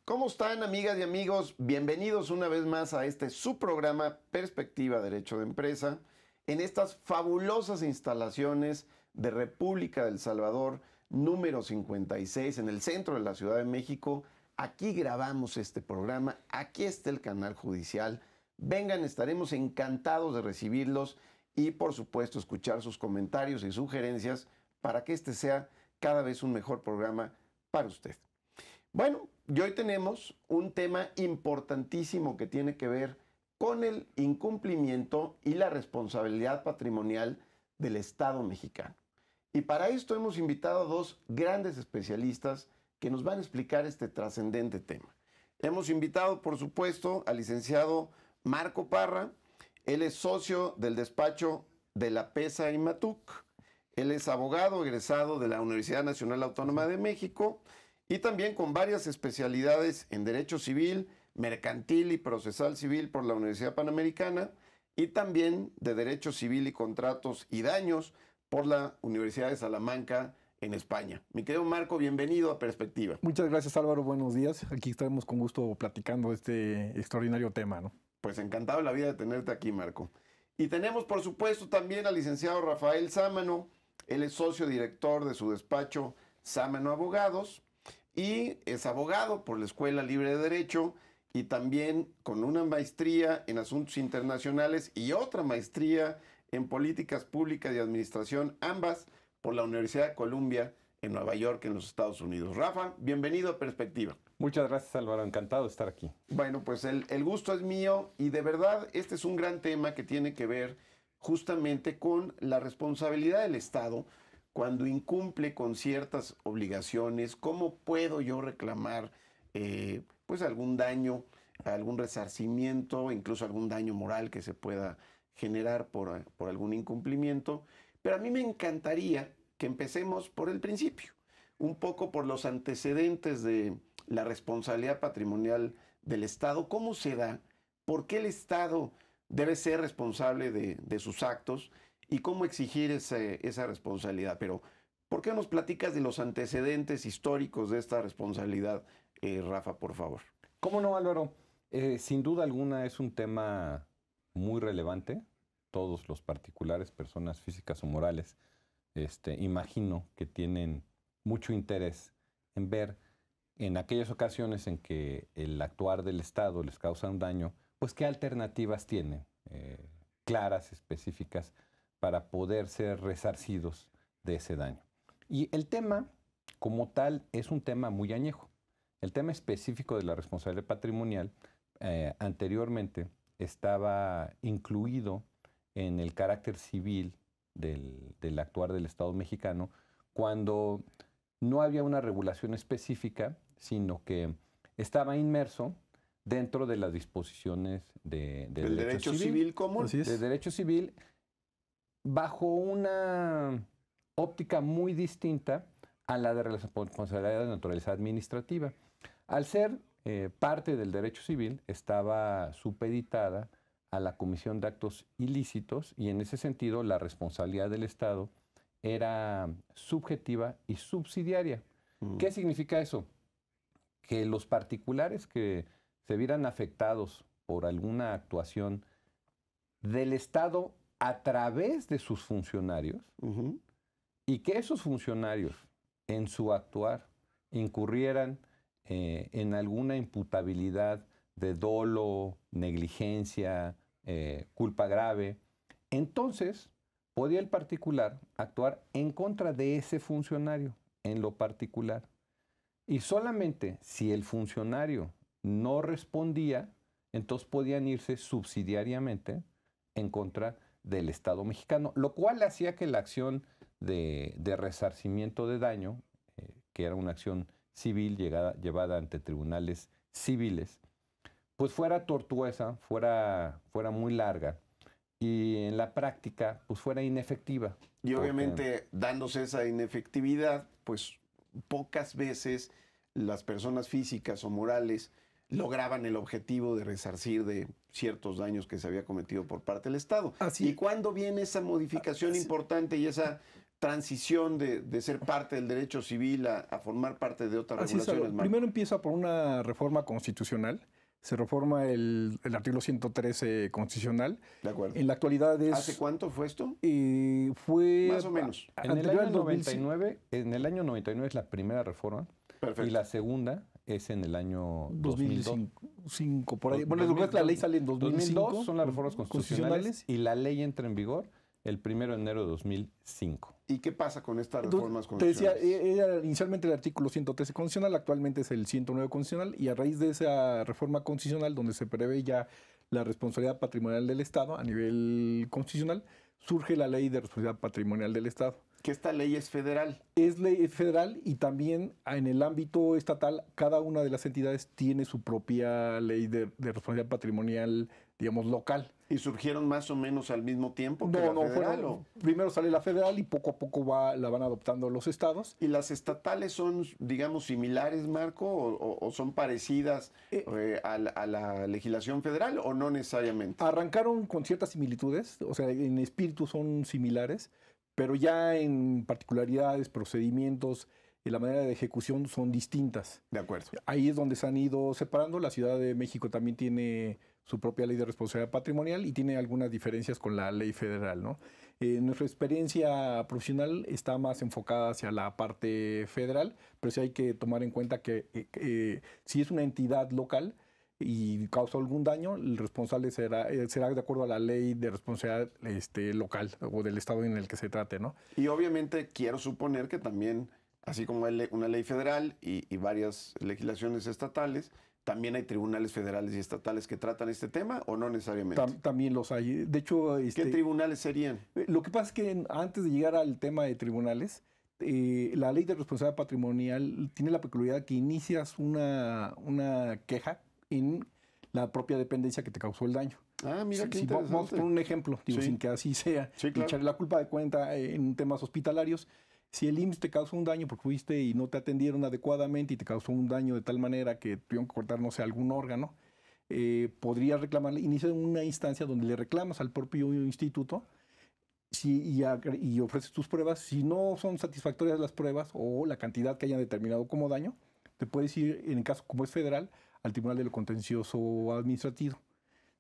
¿Cómo están, amigas y amigos? Bienvenidos una vez más a este su programa Perspectiva Derecho de Empresa, en estas fabulosas instalaciones de República del Salvador, número 56, en el centro de la Ciudad de México. Aquí grabamos este programa, aquí está el canal judicial. Vengan, estaremos encantados de recibirlos y, por supuesto, escuchar sus comentarios y sugerencias para que este sea cada vez un mejor programa para usted. Bueno, y hoy tenemos un tema importantísimo que tiene que ver con el incumplimiento y la responsabilidad patrimonial del Estado mexicano. Y para esto hemos invitado a dos grandes especialistas que nos van a explicar este trascendente tema. Hemos invitado, por supuesto, al licenciado Marco Parra. Él es socio del despacho de la PESA y Matuc. Él es abogado egresado de la Universidad Nacional Autónoma de México y también con varias especialidades en Derecho Civil, Mercantil y Procesal Civil por la Universidad Panamericana y también de Derecho Civil y Contratos y Daños por la Universidad de Salamanca en España. Mi querido Marco, bienvenido a Perspectiva. Muchas gracias, Álvaro. Buenos días. Aquí estaremos con gusto platicando de este extraordinario tema, ¿no? Pues encantado de la vida de tenerte aquí, Marco. Y tenemos, por supuesto, también al licenciado Rafael Sámano. Él es socio director de su despacho Sámano Abogados y es abogado por la Escuela Libre de Derecho y también con una maestría en Asuntos Internacionales y otra maestría en Políticas Públicas y Administración, ambas por la Universidad de Columbia en Nueva York, en los Estados Unidos. Rafa, bienvenido a Perspectiva. Muchas gracias, Álvaro. Encantado de estar aquí. Bueno, pues el gusto es mío y de verdad este es un gran tema que tiene que ver justamente con la responsabilidad del Estado cuando incumple con ciertas obligaciones. ¿Cómo puedo yo reclamar pues algún daño, algún resarcimiento, incluso algún daño moral que se pueda generar por algún incumplimiento? Pero a mí me encantaría que empecemos por el principio, un poco por los antecedentes de la responsabilidad patrimonial del Estado. ¿Cómo se da? ¿Por qué el Estado debe ser responsable de sus actos? ¿Y cómo exigir esa responsabilidad? Pero, ¿por qué nos platicas de los antecedentes históricos de esta responsabilidad, Rafa, por favor? ¿Cómo no, Álvaro? Sin duda alguna es un tema muy relevante. Todos los particulares, personas físicas o morales, imagino que tienen mucho interés en ver en aquellas ocasiones en que el actuar del Estado les causa un daño, pues qué alternativas tienen, claras, específicas, para poder ser resarcidos de ese daño. Y el tema, como tal, es un tema muy añejo. El tema específico de la responsabilidad patrimonial anteriormente estaba incluido en el carácter civil del actuar del Estado mexicano cuando no había una regulación específica, sino que estaba inmerso dentro de las disposiciones del derecho civil común. De derecho civil, bajo una óptica muy distinta a la de responsabilidad de naturaleza administrativa. Al ser parte del derecho civil, estaba supeditada a la comisión de actos ilícitos y en ese sentido la responsabilidad del Estado era subjetiva y subsidiaria. ¿Qué significa eso? Que los particulares que se vieran afectados por alguna actuación del Estado a través de sus funcionarios y que esos funcionarios en su actuar incurrieran en alguna imputabilidad de dolo, negligencia, culpa grave, entonces podía el particular actuar en contra de ese funcionario en lo particular. Y solamente si el funcionario no respondía, entonces podían irse subsidiariamente en contra del Estado mexicano, lo cual hacía que la acción de resarcimiento de daño, que era una acción civil llevada ante tribunales civiles, pues fuera tortuosa, fuera muy larga y en la práctica pues fuera inefectiva. Y obviamente dándose esa inefectividad, pues pocas veces las personas físicas o morales lograban el objetivo de resarcir de ciertos daños que se había cometido por parte del Estado. ¿Y cuándo viene esa modificación importante y esa transición de ser parte del derecho civil a formar parte de otras Así es, regulaciones, Marco? primero empieza por una reforma constitucional. Se reforma el artículo 113 constitucional. De acuerdo. En la actualidad es... ¿Hace cuánto fue esto? Fue... Más o menos. En el anterior año al 2005. 99, en el año 99 es la primera reforma Perfecto. y la segunda es en el año 2002. 2005, por ahí. Bueno, 2002, la ley sale en 2005. 2002 son las reformas constitucionales y la ley entra en vigor el 1 de enero de 2005. ¿Y qué pasa con estas Entonces, reformas te decía, constitucionales? era inicialmente el artículo 113 constitucional, actualmente es el 109 constitucional, y a raíz de esa reforma constitucional, donde se prevé ya la responsabilidad patrimonial del Estado a nivel constitucional, surge la ley de responsabilidad patrimonial del Estado. Que esta ley es federal. Es ley federal y también en el ámbito estatal, cada una de las entidades tiene su propia ley de responsabilidad patrimonial, digamos, local. ¿Y surgieron más o menos al mismo tiempo que la federal? ¿O? Primero sale la federal y poco a poco la van adoptando los estados. ¿Y las estatales son, digamos, similares, Marco, o son parecidas a la legislación federal o no necesariamente? Arrancaron con ciertas similitudes, o sea, en espíritu son similares, pero ya en particularidades, procedimientos y la manera de ejecución son distintas. De acuerdo. Ahí es donde se han ido separando. La Ciudad de México también tiene su propia ley de responsabilidad patrimonial y tiene algunas diferencias con la ley federal, ¿no? Nuestra experiencia profesional está más enfocada hacia la parte federal, pero sí hay que tomar en cuenta que si es una entidad local y causó algún daño, el responsable será de acuerdo a la ley de responsabilidad local o del estado en el que se trate, ¿no? Y obviamente quiero suponer que también, así como hay una ley federal y varias legislaciones estatales, ¿también hay tribunales federales y estatales que tratan este tema o no necesariamente? También los hay. De hecho, ¿Qué tribunales serían? Lo que pasa es que antes de llegar al tema de tribunales, la ley de responsabilidad patrimonial tiene la peculiaridad que inicias una queja en la propia dependencia que te causó el daño. Ah, mira qué Vamos a interesante. poner un ejemplo, digo, Sí. sin que así sea, Sí, claro. echarle la culpa de cuenta en temas hospitalarios. Si el IMSS te causó un daño porque fuiste y no te atendieron adecuadamente y te causó un daño de tal manera que tuvieron que cortar, no sé, algún órgano, podrías reclamarle, inicia una instancia donde le reclamas al propio instituto y ofreces tus pruebas. Si no son satisfactorias las pruebas o la cantidad que hayan determinado como daño, te puedes ir, en el caso como es federal, al Tribunal de lo Contencioso Administrativo.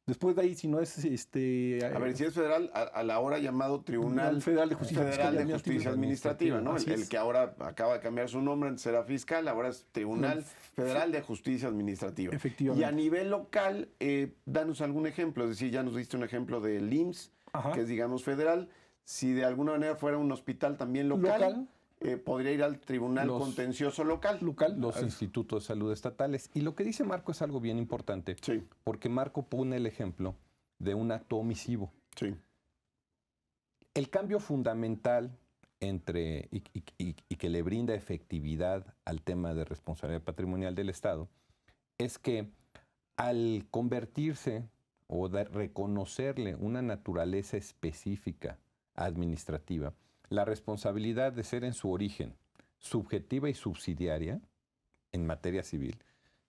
Después de ahí, si no es... A ver, si es federal, a la hora llamado Tribunal Federal de Justicia Administrativa, ¿no? Así El es. que ahora acaba de cambiar su nombre, antes era fiscal, ahora es Tribunal Federal de Justicia Administrativa. Efectivamente. Y a nivel local, danos algún ejemplo, es decir, ya nos diste un ejemplo del IMSS, Ajá. que es, digamos, federal. Si de alguna manera fuera un hospital también local. Podría ir al Tribunal Contencioso Local. Los institutos de salud estatales. Y lo que dice Marco es algo bien importante, Sí, porque Marco pone el ejemplo de un acto omisivo. sí. El cambio fundamental y que le brinda efectividad al tema de responsabilidad patrimonial del Estado es que al convertirse o reconocerle una naturaleza específica administrativa, la responsabilidad de ser en su origen subjetiva y subsidiaria en materia civil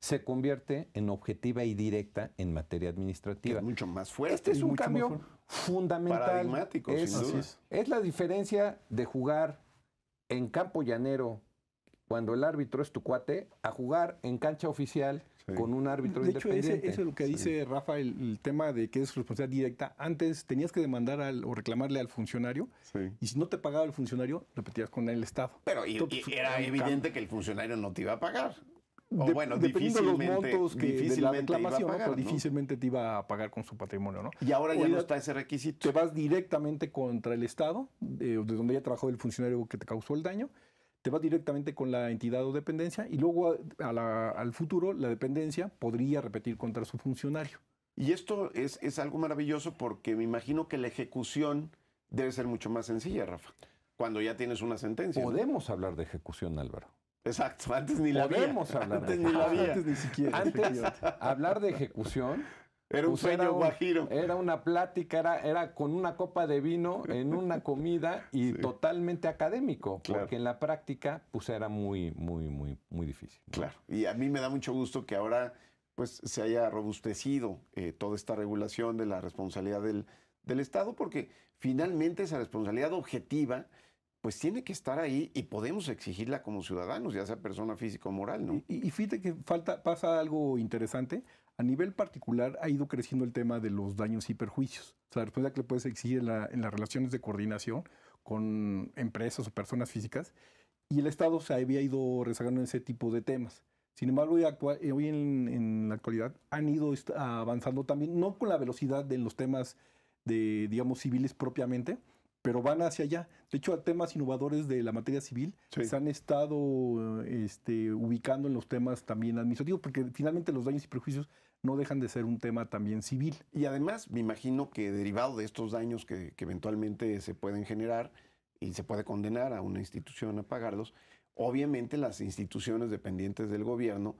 se convierte en objetiva y directa en materia Que administrativa. es mucho más fuerte. Este es un mucho más cambio fuerte. fundamental. Paradigmático, sin duda. Es la diferencia de jugar en campo llanero cuando el árbitro es tu cuate a jugar en cancha oficial con un árbitro De hecho, independiente. eso es lo que dice Rafa, el tema de que es responsabilidad directa. Antes tenías que demandar o reclamarle al funcionario, Sí. y si no te pagaba el funcionario, repetías con el Estado. Pero Entonces, era un evidente que el funcionario no te iba a pagar. O bueno, dependiendo de los difícilmente, montos de la difícilmente reclamación, iba a ¿no? pagar, Pero ¿no? difícilmente te iba a pagar con su patrimonio, ¿no? Y ahora ya Ahorita no está ese requisito. Te vas directamente contra el Estado, de donde haya trabajado el funcionario que te causó el daño, te vas directamente con la entidad o dependencia, y luego al futuro la dependencia podría repetir contra su funcionario. Y esto es algo maravilloso porque me imagino que la ejecución debe ser mucho más sencilla, Rafa, cuando ya tienes una sentencia. ¿no? Podemos hablar de ejecución, Álvaro. Exacto, antes ni la Podemos había. hablar de Antes ni la había. Antes ni siquiera. Antes, efectivamente. hablar de ejecución Era un pues sueño guajiro. Era una plática, era con una copa de vino en una comida y totalmente académico, Claro. porque en la práctica pues era muy difícil. ¿no? Claro. Y a mí me da mucho gusto que ahora pues se haya robustecido toda esta regulación de la responsabilidad del Estado, porque finalmente esa responsabilidad objetiva pues tiene que estar ahí y podemos exigirla como ciudadanos, ya sea persona física o moral, ¿no? Y fíjate que pasa algo interesante. A nivel particular ha ido creciendo el tema de los daños y perjuicios. O sea, la responsabilidad que le puedes exigir en las relaciones de coordinación con empresas o personas físicas. Y el Estado se había ido rezagando en ese tipo de temas. Sin embargo, hoy en la actualidad han ido avanzando también, no con la velocidad de los temas de, digamos, civiles propiamente, pero van hacia allá. De hecho, temas innovadores de la materia civil se han estado ubicando en los temas también administrativos, porque finalmente los daños y perjuicios no dejan de ser un tema también civil. Y además, me imagino que derivado de estos daños que eventualmente se pueden generar y se puede condenar a una institución a pagarlos, obviamente las instituciones dependientes del gobierno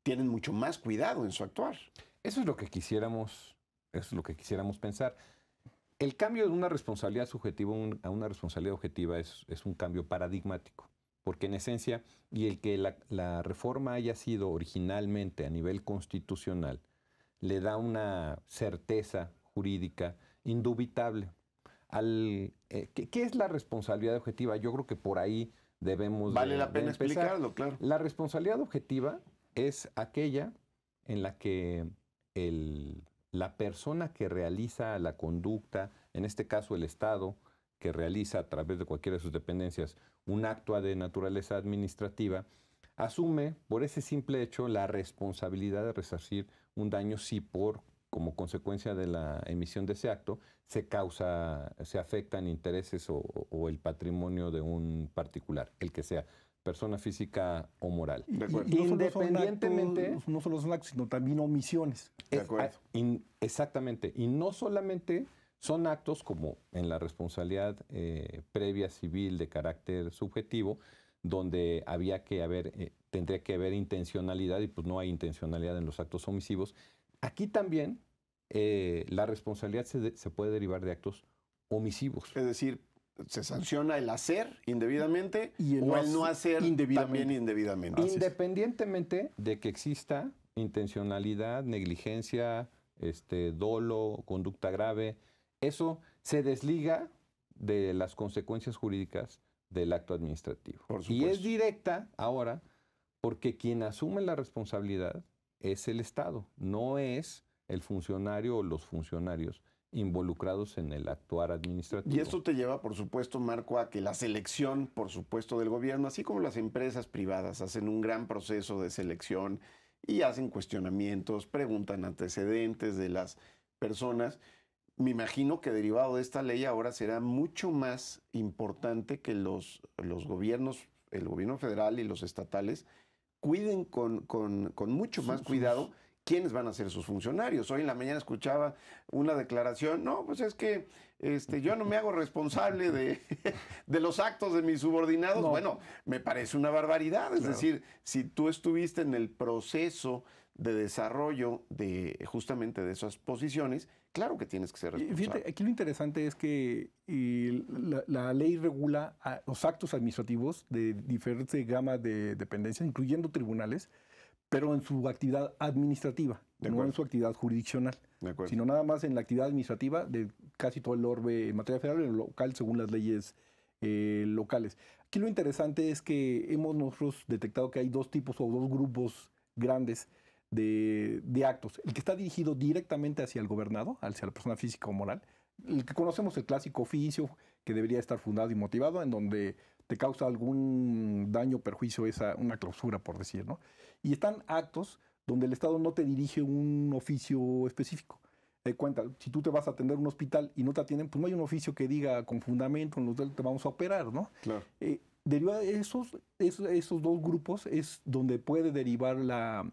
tienen mucho más cuidado en su actuar. Eso es lo que quisiéramos pensar. El cambio de una responsabilidad subjetiva a una responsabilidad objetiva es un cambio paradigmático, porque en esencia, y el que la reforma haya sido originalmente a nivel constitucional, le da una certeza jurídica indubitable. ¿Qué es la responsabilidad objetiva? Yo creo que por ahí debemos Vale la pena empezar. explicarlo, claro. La responsabilidad objetiva es aquella en la que la persona que realiza la conducta, en este caso el Estado, que realiza a través de cualquiera de sus dependencias un acto de naturaleza administrativa, asume por ese simple hecho la responsabilidad de resarcir un daño si como consecuencia de la emisión de ese acto se afectan intereses o el patrimonio de un particular, el que sea, persona física o moral. De acuerdo. Independientemente, no solo son actos, sino también omisiones. De acuerdo. Exactamente. Y no solamente son actos como en la responsabilidad previa civil de carácter subjetivo, donde tendría que haber intencionalidad y pues no hay intencionalidad en los actos omisivos. Aquí también la responsabilidad se puede derivar de actos omisivos. Es decir, se sanciona el hacer indebidamente y el no hacer también indebidamente. Independientemente de que exista intencionalidad, negligencia, dolo, conducta grave, eso se desliga de las consecuencias jurídicas del acto administrativo. Y es directa ahora porque quien asume la responsabilidad es el Estado, no es el funcionario o los funcionarios involucrados en el actuar administrativo. Y esto te lleva, por supuesto, Marco, a que la selección, por supuesto, del gobierno, así como las empresas privadas, hacen un gran proceso de selección y hacen cuestionamientos, preguntan antecedentes de las personas. Me imagino que derivado de esta ley ahora será mucho más importante que los gobiernos, el gobierno federal y los estatales, cuiden con mucho más cuidado quiénes van a ser sus funcionarios. Hoy en la mañana escuchaba una declaración, no, pues es que yo no me hago responsable de los actos de mis subordinados. No. Bueno, me parece una barbaridad. Es decir, si tú estuviste en el proceso de desarrollo justamente de esas posiciones, claro que tienes que ser responsable. Fíjate, aquí lo interesante es que la ley regula los actos administrativos de diferentes gamas de dependencias, incluyendo tribunales, pero en su actividad administrativa, no en su actividad jurisdiccional, sino nada más en la actividad administrativa de casi todo el orbe en materia federal y en lo local según las leyes locales. Aquí lo interesante es que hemos nosotros detectado que hay dos tipos o dos grupos grandes de actos. El que está dirigido directamente hacia el gobernado, hacia la persona física o moral, el que conocemos, el clásico oficio, que debería estar fundado y motivado, en donde te causa algún daño o perjuicio una clausura, por decir, ¿no? Y están actos donde el Estado no te dirige un oficio específico. Cuenta, si tú te vas a atender un hospital y no te atienden, pues no hay un oficio que diga con fundamento, en los que te vamos a operar, ¿no? Claro. Derivado de esos dos grupos es donde puede derivar la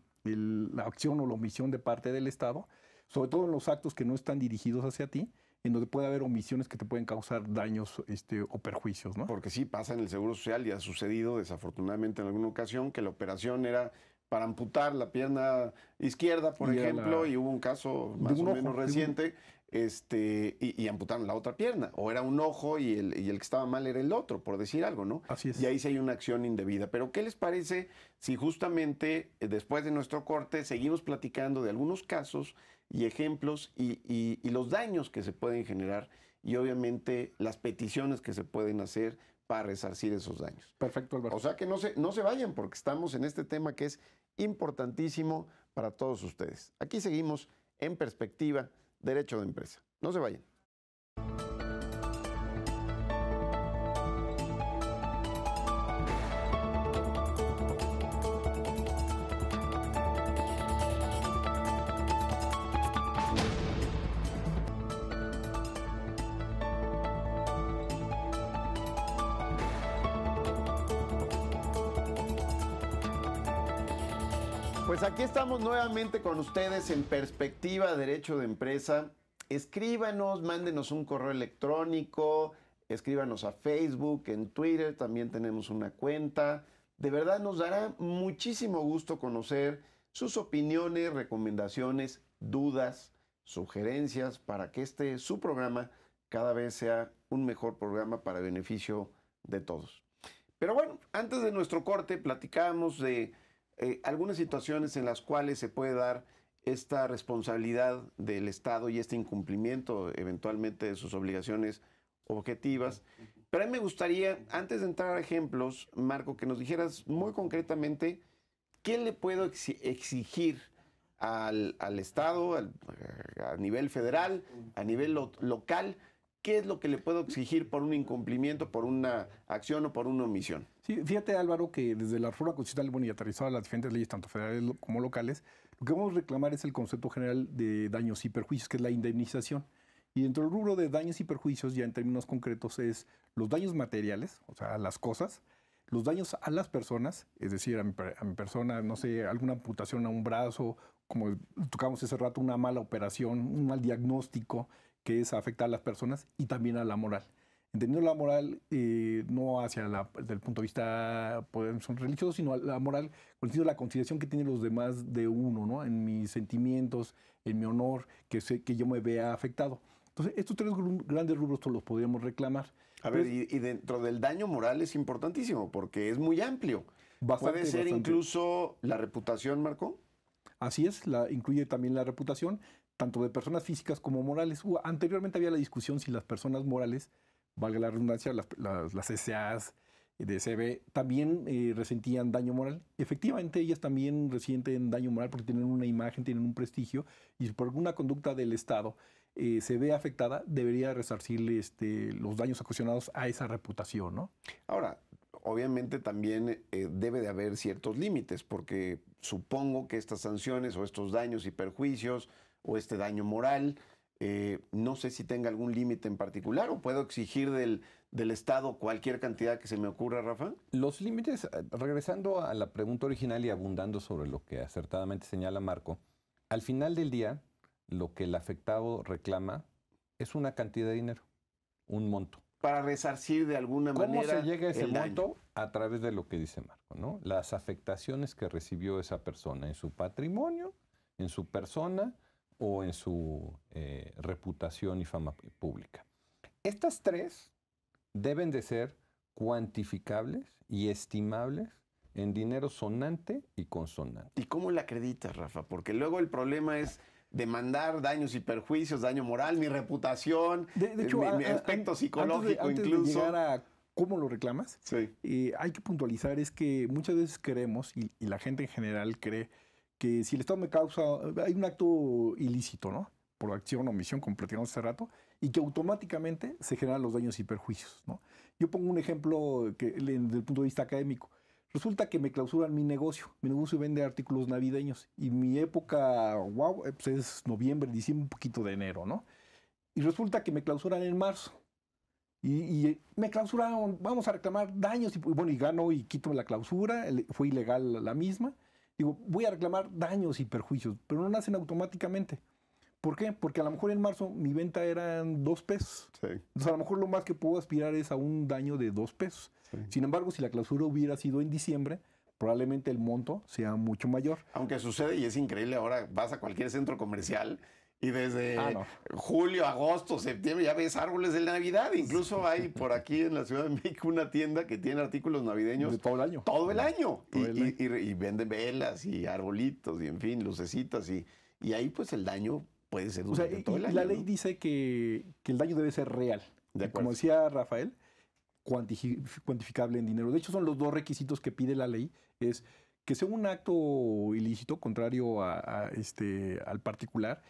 acción o la omisión de parte del Estado, sobre todo en los actos que no están dirigidos hacia ti, en donde puede haber omisiones que te pueden causar daños o perjuicios, ¿no? Porque sí, pasa en el Seguro Social y ha sucedido desafortunadamente en alguna ocasión que la operación era para amputar la pierna izquierda, por ejemplo, y hubo un caso más o menos reciente, y amputaron la otra pierna, o era un ojo y el que estaba mal era el otro, por decir algo, ¿no? Así es. Y ahí sí hay una acción indebida. Pero ¿qué les parece si justamente después de nuestro corte seguimos platicando de algunos casos y ejemplos y los daños que se pueden generar y obviamente las peticiones que se pueden hacer para resarcir esos daños. Perfecto, Álvaro. O sea que no se vayan porque estamos en este tema que es importantísimo para todos ustedes. Aquí seguimos en Perspectiva, Derecho de Empresa. No se vayan. Pues aquí estamos nuevamente con ustedes en Perspectiva Derecho de Empresa. Escríbanos, mándenos un correo electrónico, escríbanos a Facebook, en Twitter también tenemos una cuenta. De verdad nos dará muchísimo gusto conocer sus opiniones, recomendaciones, dudas, sugerencias para que su programa cada vez sea un mejor programa para beneficio de todos. Pero bueno, antes de nuestro corte platicábamos de algunas situaciones en las cuales se puede dar esta responsabilidad del Estado y este incumplimiento eventualmente de sus obligaciones objetivas. Pero a mí me gustaría, antes de entrar a ejemplos, Marco, que nos dijeras muy concretamente qué le puedo exigir al Estado, a nivel federal, a nivel local. ¿Qué es lo que le puedo exigir por un incumplimiento, por una acción o por una omisión? Sí, fíjate, Álvaro, que desde la reforma constitucional, bueno, y aterrizada a las diferentes leyes, tanto federales como locales, lo que vamos a reclamar es el concepto general de daños y perjuicios, que es la indemnización. Y dentro del rubro de daños y perjuicios, ya en términos concretos, es los daños materiales, o sea, las cosas, los daños a las personas, es decir, a mi persona, no sé, alguna amputación a un brazo, como tocamos hace rato, una mala operación, un mal diagnóstico, que es afectar a las personas, y también a la moral. Entendiendo la moral no desde el punto de vista religioso, sino la moral con el sentido de la consideración que tienen los demás de uno, ¿no? En mis sentimientos, en mi honor, que yo me vea afectado. Entonces, estos tres grandes rubros los podríamos reclamar. A ver, y dentro del daño moral es importantísimo, porque es muy amplio. ¿Puede ser incluso la reputación, Marco? Así es, incluye también la reputación, tanto de personas físicas como morales. Anteriormente había la discusión si las personas morales, valga la redundancia, las SAs de CB, también resentían daño moral. Efectivamente, ellas también resienten daño moral porque tienen una imagen, tienen un prestigio, y si por alguna conducta del Estado se ve afectada, debería resarcirle los daños ocasionados a esa reputación, ¿no? Ahora, obviamente también debe de haber ciertos límites, porque supongo que estas sanciones o estos daños y perjuicios o este daño moral, no sé si tenga algún límite en particular o puedo exigir del Estado cualquier cantidad que se me ocurra, Rafa. Los límites, regresando a la pregunta original y abundando sobre lo que acertadamente señala Marco, al final del día, lo que el afectado reclama es una cantidad de dinero, un monto. Para resarcir de alguna manera. ¿Cómo se llega a ese monto? A través de lo que dice Marco, ¿no? Las afectaciones que recibió esa persona en su patrimonio, en su persona o en su reputación y fama pública. Estas tres deben de ser cuantificables y estimables en dinero sonante y consonante. ¿Y cómo la acreditas, Rafa? Porque luego el problema es demandar daños y perjuicios, daño moral, mi reputación, de hecho, mi aspecto psicológico antes incluso. De llegar a cómo lo reclamas, sí. Hay que puntualizar es que muchas veces creemos, y la gente en general cree, que si el Estado me causa, hay un acto ilícito, ¿no? Por acción o omisión, como platicamos hace rato, y que automáticamente se generan los daños y perjuicios, ¿no? Yo pongo un ejemplo desde el punto de vista académico. Resulta que me clausuran mi negocio. Mi negocio vende artículos navideños. Y mi época, pues es noviembre, diciembre, un poquito de enero, ¿no? Y resulta que me clausuran en marzo. Y me clausuraron, vamos a reclamar daños. Y bueno, y gano y quito la clausura. Fue ilegal la misma. Digo, voy a reclamar daños y perjuicios. Pero no nacen automáticamente. ¿Por qué? Porque a lo mejor en marzo mi venta eran 2 pesos. Sí. Entonces a lo mejor lo más que puedo aspirar es a un daño de 2 pesos. Sí. Sin embargo, si la clausura hubiera sido en diciembre, probablemente el monto sea mucho mayor. Aunque sucede, y es increíble, ahora vas a cualquier centro comercial y desde julio, agosto, septiembre ya ves árboles de Navidad. Incluso hay por aquí en la Ciudad de México una tienda que tiene artículos navideños. De todo el año. Todo el año. Y venden velas y arbolitos y en fin, lucecitas. Y ahí pues el daño puede ser durante todo el año. La ley dice que el daño debe ser real. Como decía Rafael, cuantificable en dinero. De hecho, son los dos requisitos que pide la ley, es que sea un acto ilícito, contrario al particular,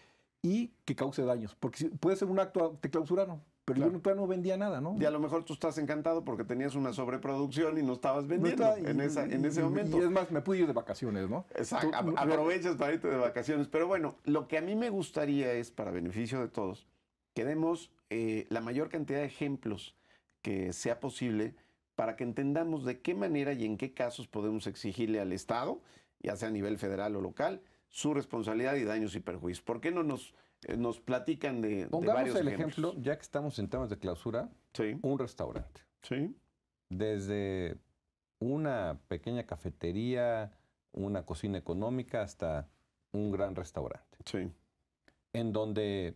y que cause daños. Porque puede ser un acto, te clausuraron, pero Claro. yo todavía no vendía nada, ¿no? Y a lo mejor tú estás encantado porque tenías una sobreproducción y no estabas vendiendo en ese momento. Y es más, me pude ir de vacaciones, ¿no? Exacto, Tú- aprovechas para irte de vacaciones. Pero bueno, lo que a mí me gustaría es, para beneficio de todos, que demos la mayor cantidad de ejemplos que sea posible para que entendamos de qué manera y en qué casos podemos exigirle al Estado, ya sea a nivel federal o local, su responsabilidad y daños y perjuicios. ¿Por qué no nos platican de Pongamos varios el ejemplos? ejemplo, ya que estamos en temas de clausura, Sí, un restaurante. sí, Desde una pequeña cafetería, una cocina económica, hasta un gran restaurante, sí. en donde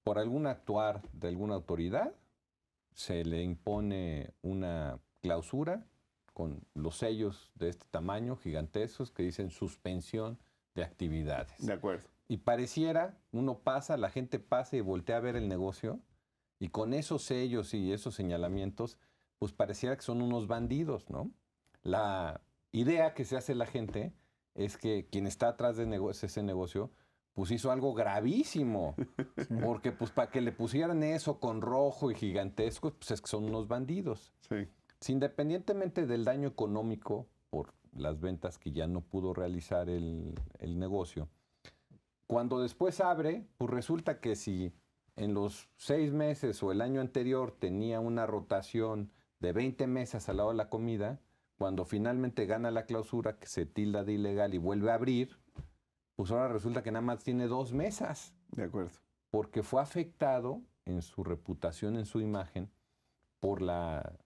por algún actuar de alguna autoridad se le impone una clausura con los sellos de este tamaño, gigantescos, que dicen suspensión de actividades. De acuerdo. Y pareciera, uno pasa, la gente pasa y voltea a ver el negocio, y con esos sellos y esos señalamientos, pues pareciera que son unos bandidos, ¿no? La idea que se hace la gente es que quien está atrás de ese negocio, pues hizo algo gravísimo, porque pues para que le pusieran eso con rojo y gigantesco, pues es que son unos bandidos. Sí, Si independientemente del daño económico por las ventas que ya no pudo realizar el negocio, cuando después abre, pues resulta que si en los 6 meses o el año anterior tenía una rotación de 20 mesas al lado de la comida, cuando finalmente gana la clausura, que se tilda de ilegal y vuelve a abrir, pues ahora resulta que nada más tiene 2 mesas, de acuerdo. porque fue afectado en su reputación, en su imagen, por la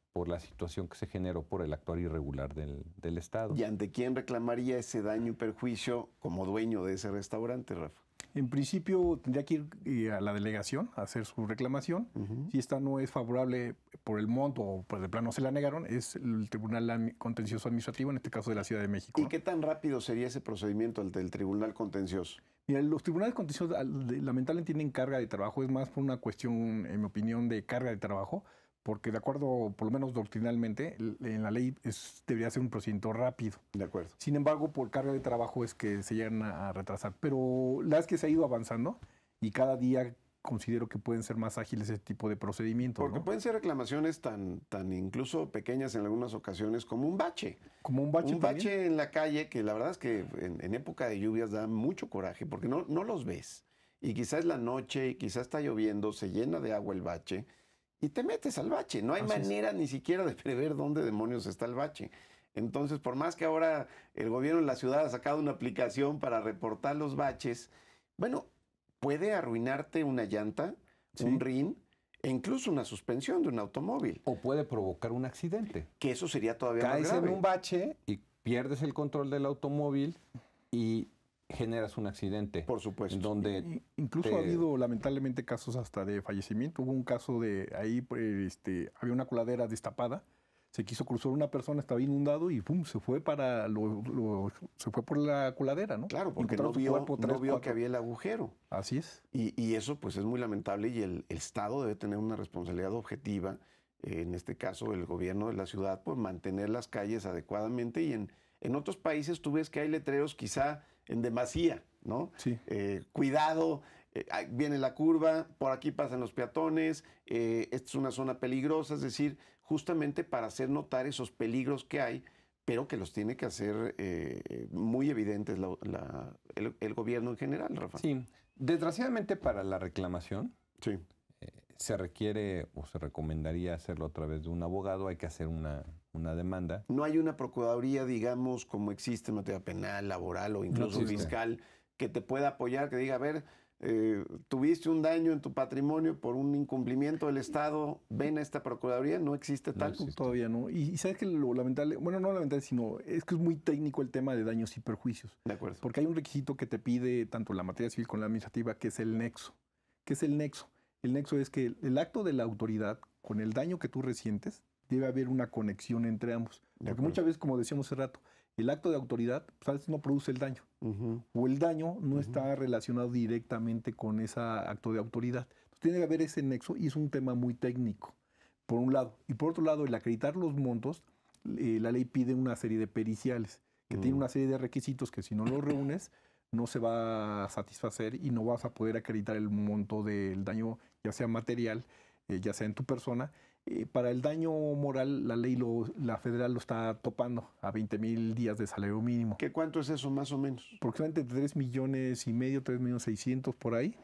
situación que se generó por el actuar irregular del Estado. ¿Y ante quién reclamaría ese daño y perjuicio como dueño de ese restaurante, Rafa? En principio tendría que ir a la delegación a hacer su reclamación. Si esta no es favorable por el monto o pues de plano se la negaron, es el Tribunal Contencioso Administrativo, en este caso de la Ciudad de México. ¿Y ¿no? qué tan rápido sería ese procedimiento al del Tribunal Contencioso? Mira, los tribunales contenciosos lamentablemente tienen carga de trabajo, es más por una cuestión, en mi opinión, de carga de trabajo, porque de acuerdo, por lo menos doctrinalmente, en la ley debería ser un procedimiento rápido. De acuerdo. Sin embargo, por carga de trabajo es que se llegan a retrasar. Pero la verdad es que se ha ido avanzando y cada día considero que pueden ser más ágiles ese tipo de procedimientos. Porque ¿no? pueden ser reclamaciones tan incluso pequeñas en algunas ocasiones como un bache. Como un bache Un también. bache en la calle que la verdad es que en época de lluvias da mucho coraje porque no los ves. Y quizás es la noche y quizás está lloviendo, se llena de agua el bache y te metes al bache. No hay Así es. manera ni siquiera de prever dónde demonios está el bache. Entonces, por más que ahora el gobierno de la ciudad ha sacado una aplicación para reportar los baches, bueno, puede arruinarte una llanta, Sí. un rin e incluso una suspensión de un automóvil, O puede provocar un accidente. que eso sería todavía más Caes grave. en un bache y pierdes el control del automóvil y generas un accidente. Por supuesto. En donde Incluso te- ha habido lamentablemente casos hasta de fallecimiento. Hubo un caso de ahí, había una coladera destapada, se quiso cruzar una persona, estaba inundado y ¡pum! Se fue se fue por la coladera, ¿no? Claro, porque Encontraron no su vio, cuerpo, no 3, vio 4. que había el agujero. Así es. Y eso pues es muy lamentable y el Estado debe tener una responsabilidad objetiva, en este caso el gobierno de la ciudad, pues mantener las calles adecuadamente y en otros países tú ves que hay letreros quizá en demasía, ¿no? Sí. Cuidado, ahí viene la curva, por aquí pasan los peatones, esta es una zona peligrosa, es decir, justamente para hacer notar esos peligros que hay, pero que los tiene que hacer muy evidentes el gobierno en general, Rafa. Sí, desgraciadamente para la reclamación Sí. se requiere o se recomendaría hacerlo a través de un abogado, hay que hacer una demanda. No hay una procuraduría, digamos, como existe en materia penal, laboral o incluso existe. fiscal, que te pueda apoyar, que diga, a ver, tuviste un daño en tu patrimonio por un incumplimiento del Estado, ven a esta procuraduría, no existe tal. existe. Todavía no. Y sabes que lo lamentable, bueno, no lamentable, sino es que es muy técnico el tema de daños y perjuicios. De acuerdo. Porque hay un requisito que te pide tanto la materia civil como la administrativa, que es el nexo. ¿Qué es el nexo? El nexo es que el acto de la autoridad con el daño que tú resientes, debe haber una conexión entre ambos. Porque acuerdo. muchas veces, como decíamos hace rato, el acto de autoridad pues, a veces no produce el daño. Ujú. O el daño no está relacionado directamente con ese acto de autoridad. Entonces, tiene que haber ese nexo y es un tema muy técnico. por un lado. Y por otro lado, el acreditar los montos, la ley pide una serie de periciales, que tiene una serie de requisitos que si no los reúnes, no se va a satisfacer y no vas a poder acreditar el monto del daño, ya sea material, ya sea en tu persona. Para el daño moral, la federal lo está topando a 20,000 días de salario mínimo. ¿Qué cuánto es eso más o menos? Aproximadamente 3,500,000, 3,600,000 por ahí,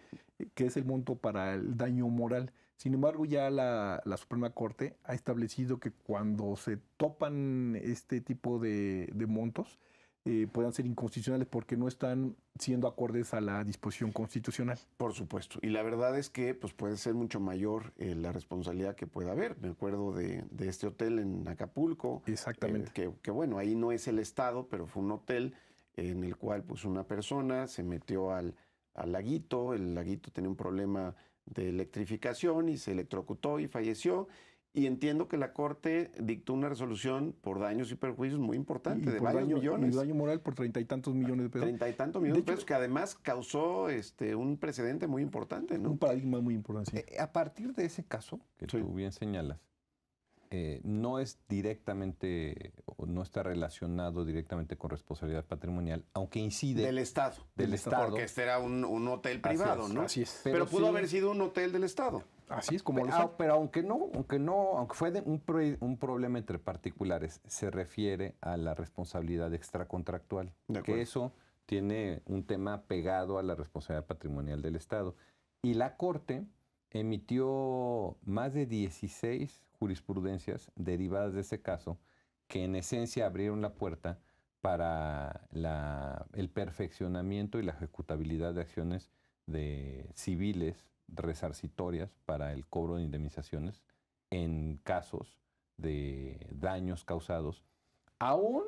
que es el monto para el daño moral. Sin embargo, ya la Suprema Corte ha establecido que cuando se topan este tipo de montos, puedan ser inconstitucionales porque no están siendo acordes a la disposición constitucional. Por supuesto. Y la verdad es que pues, puede ser mucho mayor la responsabilidad que pueda haber. Me acuerdo de este hotel en Acapulco. Exactamente. Que bueno, ahí no es el Estado, pero fue un hotel en el cual pues, una persona se metió al laguito. El laguito tenía un problema de electrificación y se electrocutó y falleció. Y entiendo que la Corte dictó una resolución por daños y perjuicios muy importante, de varios millones. Y daño moral por 30 y tantos millones de pesos. 30 y tantos millones de pesos, que además causó un precedente muy importante, ¿no? Un paradigma muy importante. Sí. A partir de ese caso, que tú bien señalas, no es directamente, o no está relacionado directamente con responsabilidad patrimonial, aunque incide... Del Estado. Del Estado. Porque este era un hotel privado, ¿no? Así es. Pero pudo haber sido un hotel del Estado. Así es como pero aunque fue un problema entre particulares, se refiere a la responsabilidad extracontractual, que eso tiene un tema pegado a la responsabilidad patrimonial del Estado. Y la Corte emitió más de 16 jurisprudencias derivadas de ese caso, que en esencia abrieron la puerta para el perfeccionamiento y la ejecutabilidad de acciones civiles resarcitorias para el cobro de indemnizaciones en casos de daños causados, aun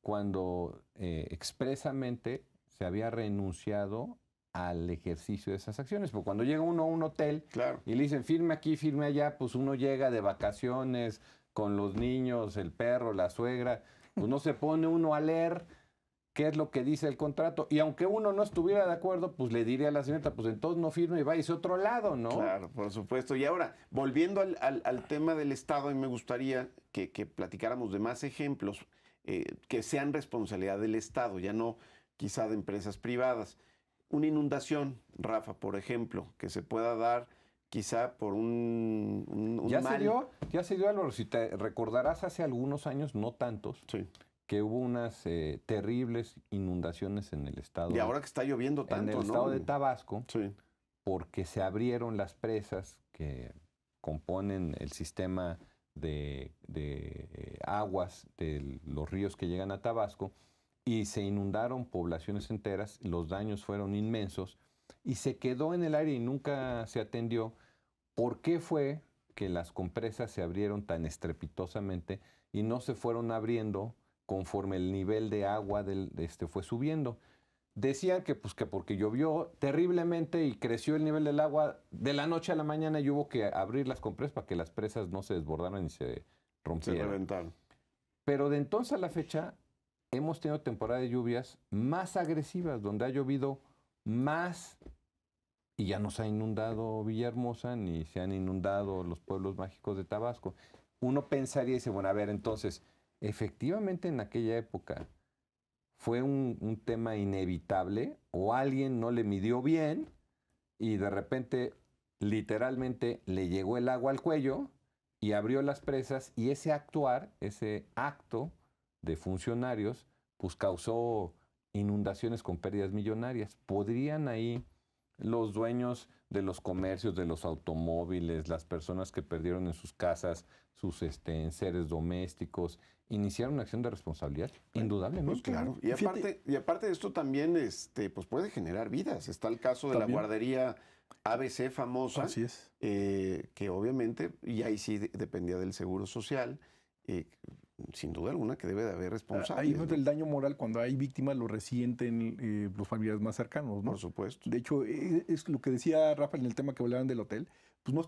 cuando expresamente se había renunciado al ejercicio de esas acciones. Porque cuando llega uno a un hotel y le dicen firme aquí, firme allá, pues uno llega de vacaciones con los niños, el perro, la suegra, pues no se pone uno a leer qué es lo que dice el contrato. Y aunque uno no estuviera de acuerdo, pues le diría a la señorita, pues entonces no firme y váyase a otro lado, ¿no? Claro, por supuesto. Y ahora, volviendo al tema del Estado, a mí me gustaría que platicáramos de más ejemplos que sean responsabilidad del Estado, ya no quizá de empresas privadas. Una inundación, Rafa, por ejemplo, que se pueda dar quizá por un ya mal... Ya se dio, Álvaro, si te recordarás hace algunos años, no tantos, sí, que hubo unas terribles inundaciones en el estado. Y ahora que está lloviendo tanto, en el ¿no? estado de Tabasco, sí, porque se abrieron las presas que componen el sistema de aguas de los ríos que llegan a Tabasco, y se inundaron poblaciones enteras, los daños fueron inmensos, y se quedó en el aire y nunca se atendió. ¿Por qué fue que las compresas se abrieron tan estrepitosamente y no se fueron abriendo conforme el nivel de agua fue subiendo? Decían que porque llovió terriblemente y creció el nivel del agua de la noche a la mañana y hubo que abrir las compresas para que las presas no se desbordaran y se rompieran. Se reventaron. Pero de entonces a la fecha hemos tenido temporadas de lluvias más agresivas, donde ha llovido más y ya no se ha inundado Villahermosa ni se han inundado los pueblos mágicos de Tabasco. Uno pensaría y dice, bueno, a ver, entonces, efectivamente en aquella época fue un tema inevitable o alguien no le midió bien y de repente literalmente le llegó el agua al cuello y abrió las presas, y ese acto de funcionarios pues causó inundaciones con pérdidas millonarias. ¿Podrían ahí los dueños de los comercios, de los automóviles, las personas que perdieron en sus casas sus enseres domésticos, iniciar una acción de responsabilidad? Indudablemente. Pues claro. Y aparte de esto también pues puede generar vidas. Está el caso de la guardería ABC famosa. Así es. Que obviamente, y ahí sí dependía del Seguro Social, sin duda alguna que debe de haber responsables. Ahí el daño moral, cuando hay víctimas, lo resienten los familiares más cercanos, ¿no? Por supuesto. De hecho, es lo que decía Rafa en el tema que hablaban del hotel, pues no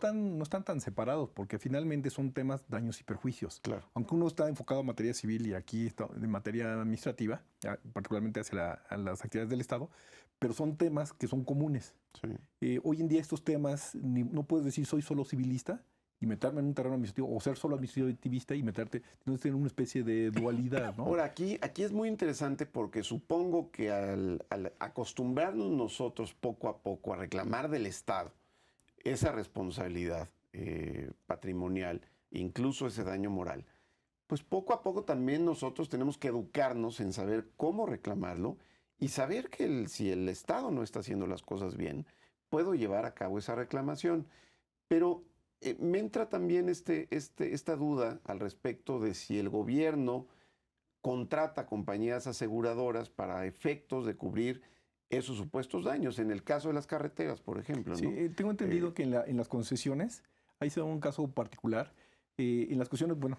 están tan separados, porque finalmente son temas daños y perjuicios. Claro. Aunque uno está enfocado en materia civil y aquí está en materia administrativa, particularmente hacia las actividades del Estado, pero son temas que son comunes. Sí. Hoy en día estos temas, no puedes decir soy solo civilista y meterme en un terreno administrativo, o ser solo administrativista y meterte, entonces tener una especie de dualidad, ¿no? Ahora, aquí es muy interesante porque supongo que al acostumbrarnos nosotros poco a poco a reclamar del Estado esa responsabilidad patrimonial, incluso ese daño moral, pues poco a poco también nosotros tenemos que educarnos en saber cómo reclamarlo y saber que si el Estado no está haciendo las cosas bien, puedo llevar a cabo esa reclamación. Pero me entra también esta duda al respecto de si el gobierno contrata compañías aseguradoras para efectos de cubrir esos supuestos daños. En el caso de las carreteras, por ejemplo, ¿no? Sí, tengo entendido que en las concesiones, ahí se da un caso particular. En las concesiones, bueno,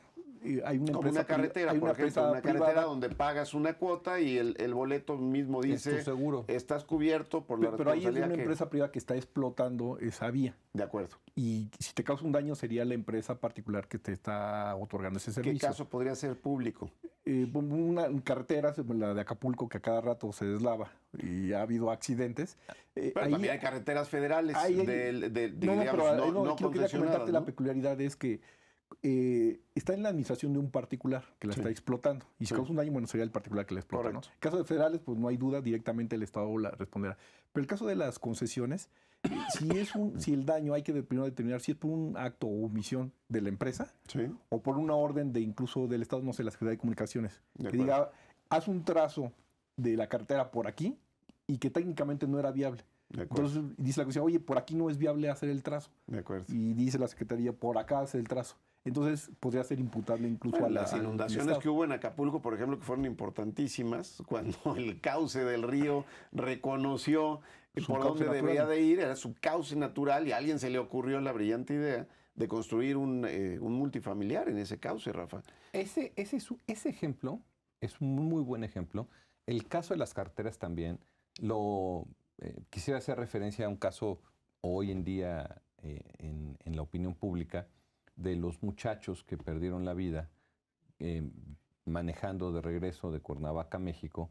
hay una Como empresa una carretera, hay por ejemplo, una carretera privada, donde pagas una cuota y el boleto mismo Es dice tu seguro. estás cubierto por la pero ahí es responsabilidad una que... empresa privada que está explotando esa vía. De acuerdo. Y si te causa un daño, sería la empresa particular que te está otorgando ese ¿Qué servicio. caso podría ser público? Una carretera, la de Acapulco, que a cada rato se deslava y ha habido accidentes. Pero también hay carreteras federales no, digamos, pero no quiero concesionadas, comentarte ¿no? la peculiaridad es que está en la administración de un particular que la Sí. está explotando. Y si Sí. causa un daño, bueno, sería el particular que la explota, ¿no? Correcto. En caso de federales, pues no hay duda, directamente el Estado la responderá. Pero el caso de las concesiones, si el daño hay que primero determinar si es por un acto o omisión de la empresa Sí, o por una orden de incluso del Estado, no sé, la Secretaría de Comunicaciones, de que acuerdo. diga, haz un trazo de la carretera por aquí y que técnicamente no era viable. De acuerdo. Entonces dice la Concesionaria, oye, por aquí no es viable hacer el trazo. De acuerdo. Y dice la Secretaría, por acá hace el trazo. Entonces podría ser imputable incluso Bueno, a las al inundaciones Estado. que hubo en Acapulco, por ejemplo, que fueron importantísimas, cuando el cauce del río reconoció Su por cauce dónde natural. debía de ir, era su cauce natural, y a alguien se le ocurrió la brillante idea de construir un multifamiliar en ese cauce, Rafa. Ese ejemplo es un muy buen ejemplo. El caso de las carteras también, quisiera hacer referencia a un caso hoy en día en la opinión pública de los muchachos que perdieron la vida manejando de regreso de Cuernavaca, México,